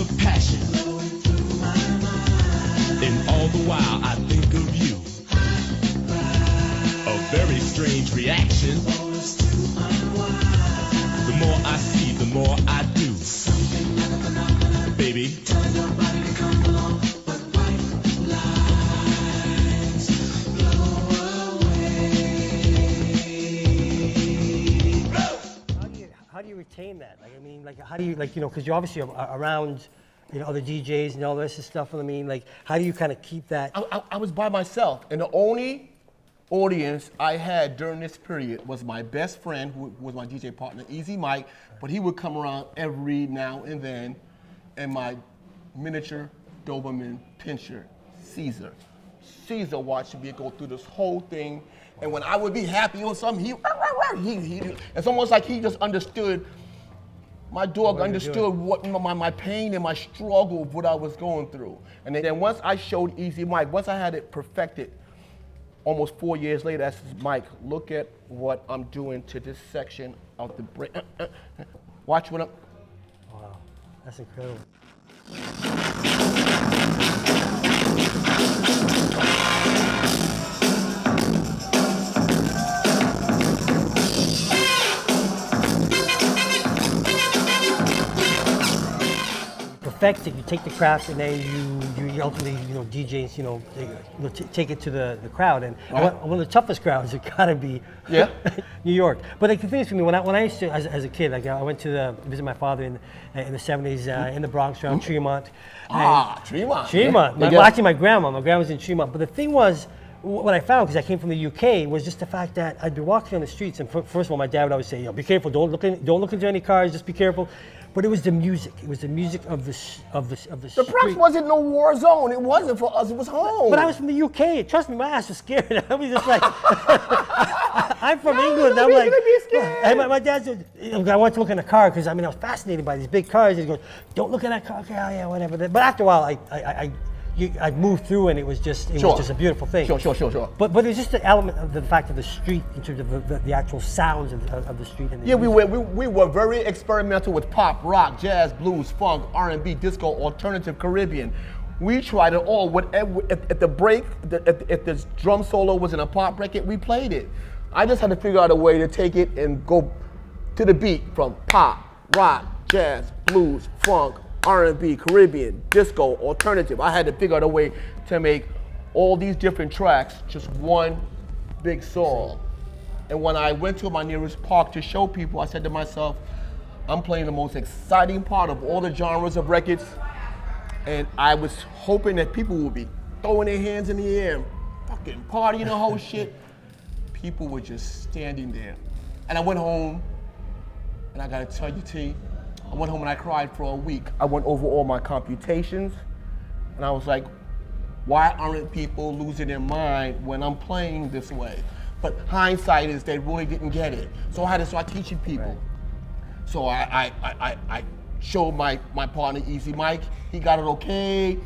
of passion. And all the while I think of you. A very strange reaction. The more I see, the more I do. Baby. Tell nobody to come along, but white lies blow away. How do you retain that? Like, I mean, like, how do you, like, you know, because you're obviously around, you know, other DJs and all this stuff. I mean, like, how do you kind of keep that? I was by myself, and the only audience I had during this period was my best friend, who was my DJ partner, Easy Mike, but he would come around every now and then, and my miniature Doberman pinscher, Caesar. Caesar watched me go through this whole thing, and when I would be happy on something, he it's almost like he just understood. My dog understood what my pain and my struggle, what I was going through. And then once I showed Easy Mike, once I had it perfected, almost 4 years later, I said, Mike, look at what I'm doing to this section of the break. Watch what I'm. Wow, that's incredible. Perfect it, you take the craft and then you ultimately, you know, DJs, you know, take it to the crowd. And one of the toughest crowds, it gotta be New York. But like, the thing is for me, when I used to, as a kid, like I went to visit my father in the 70s in the Bronx around Tremont. Tremont. Tremont. Yeah. Well, actually, my grandma was in Tremont. But the thing was, what I found, because I came from the UK, was just the fact that I'd be walking on the streets, and first of all, my dad would always say, "Yo, be careful! Don't look into any cars. Just be careful." But it was the music. It was the music of the street. The Bronx wasn't no war zone. It wasn't for us. It was home. But I was from the UK. Trust me, my ass was scared. I was just like, I'm from England. I'm like, and my dad said, I wanted to look in a car because I mean I was fascinated by these big cars. He goes, "Don't look at that car." Okay, yeah, whatever. But after a while, I moved through, and it was just a beautiful thing. Sure. But it was just the element of the fact of the street in terms of the actual sounds of the street. And we were very experimental with pop, rock, jazz, blues, funk, R&B, disco, alternative, Caribbean. We tried it all. Whatever at the break, if the drum solo was in a pop record, we played it. I just had to figure out a way to take it and go to the beat from pop, rock, jazz, blues, funk, R&B, Caribbean, disco, alternative. I had to figure out a way to make all these different tracks just one big song. And when I went to my nearest park to show people, I said to myself, I'm playing the most exciting part of all the genres of records, and I was hoping that people would be throwing their hands in the air, fucking partying the whole shit. People were just standing there. And I went home, and I gotta tell you, T, I went home and I cried for a week. I went over all my computations, and I was like, why aren't people losing their mind when I'm playing this way? But hindsight is they really didn't get it. So I had to start teaching people. Right. So I showed my partner, Easy Mike. He got it okay.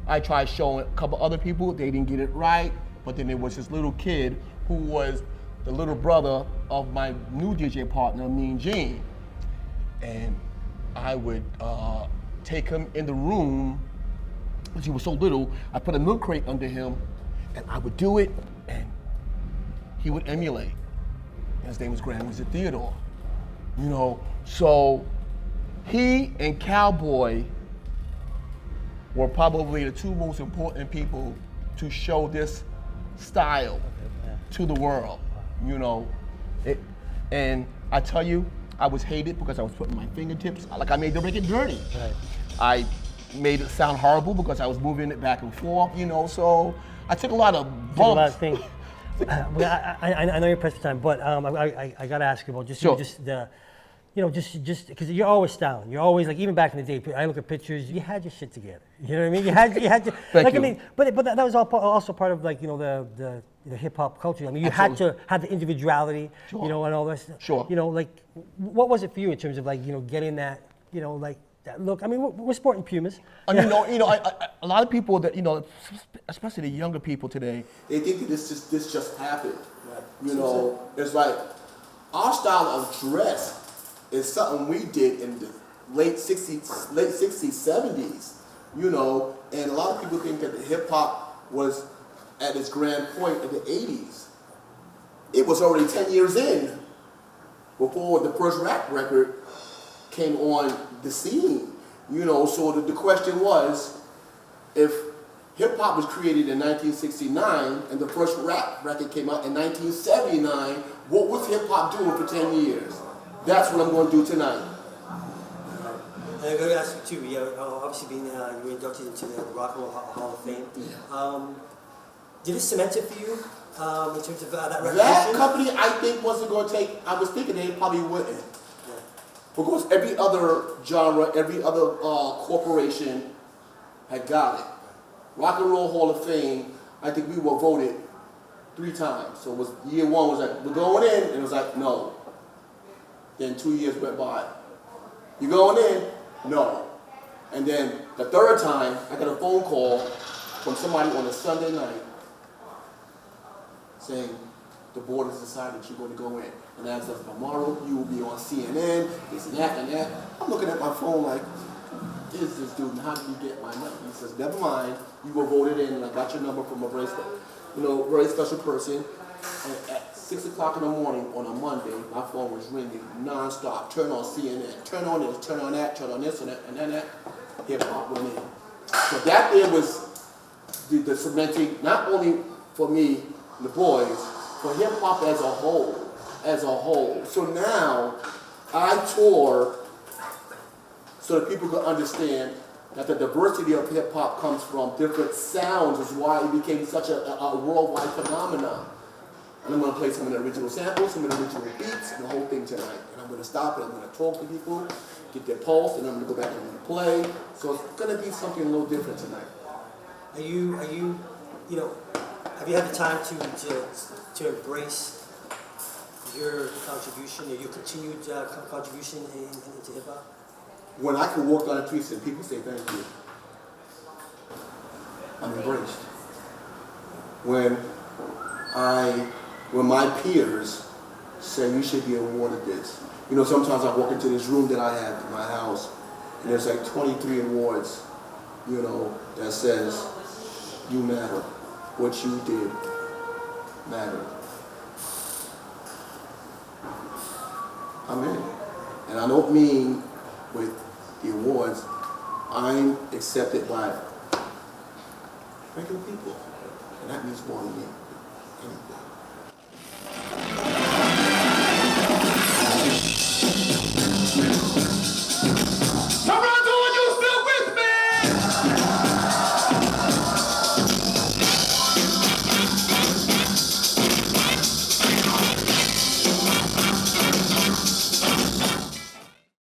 I tried showing a couple other people. They didn't get it right. But then there was this little kid who was the little brother of my new DJ partner, Mean Gene. And I would take him in the room, because he was so little, I put a milk crate under him, and I would do it, and he would emulate. His name was Grand Wizard Theodore. You know, so he and Cowboy were probably the two most important people to show this style to the world, you know. And I tell you, I was hated because I was putting my fingertips, like I made the record dirty. Right. I made it sound horrible because I was moving it back and forth, you know, so I took a lot of bumps. A lot of things. I know you're pressed for time, but I got to ask you about just the, you know, just because you're always styling. You're always, like, even back in the day, I look at pictures, you had your shit together. You know what I mean? You had to, like, I mean, but that was also part of, like, you know, the hip hop culture. I mean, you had to have the individuality, you know, and all this. Sure. You know, like, what was it for you in terms of, like, you know, getting that, you know, like, that look? I mean, we're sporting Pumas. And you know, a lot of people that, you know, especially the younger people today, they think that this just happened. Right. You know, it's like our style of dress is something we did in the late 60s, 70s, you know, and a lot of people think that the hip hop was at its grand point in the 80s. It was already 10 years in before the first rap record came on the scene, you know. So the question was, if hip hop was created in 1969 and the first rap record came out in 1979, what was hip hop doing for 10 years? That's what I'm going to do tonight. And I'm going to ask you too, obviously being, you were inducted into the Rock and Roll Hall of Fame. Yeah. Did it cement it for you in terms of that recognition? That company, I think, wasn't going to take, I was thinking they probably wouldn't. Yeah. Because every other genre, every other corporation had got it. Rock and Roll Hall of Fame, I think we were voted 3 times. So it was, year 1 was like, we're going in, and it was like, no. Then 2 years went by. You going in? No. And then the 3rd time, I got a phone call from somebody on a Sunday night saying, the board has decided you're going to go in. And as of tomorrow, you will be on CNN, this and that and that. I'm looking at my phone like, is this dude, and how did you get my number? He says, never mind, you were voted in, and I got your number from a very, very special person. And at 6 o'clock in the morning on a Monday, my phone was ringing non-stop. Turn on CNN, turn on this, turn on that, turn on this and that, and then that. Hip hop went in. So that there was the cementing, not only for me and the boys, for hip hop as a whole, So now I tour so that people can understand that the diversity of hip hop comes from different sounds, is why it became such a worldwide phenomenon. And I'm going to play some of the original samples, some of the original beats, and the whole thing tonight. And I'm going to stop and I'm going to talk to people, get their pulse, and I'm going to go back and I'm going to play. So it's going to be something a little different tonight. Are you have you had the time to embrace your contribution or your continued contribution into hip hop? When I can walk down the streets and people say thank you, I'm embraced. When my peers say you should be awarded this. You know, sometimes I walk into this room that I have in my house and there's like 23 awards, you know, that says you matter. What you did mattered. I'm in. And I don't mean with the awards, I'm accepted by regular people. And that means more than anything.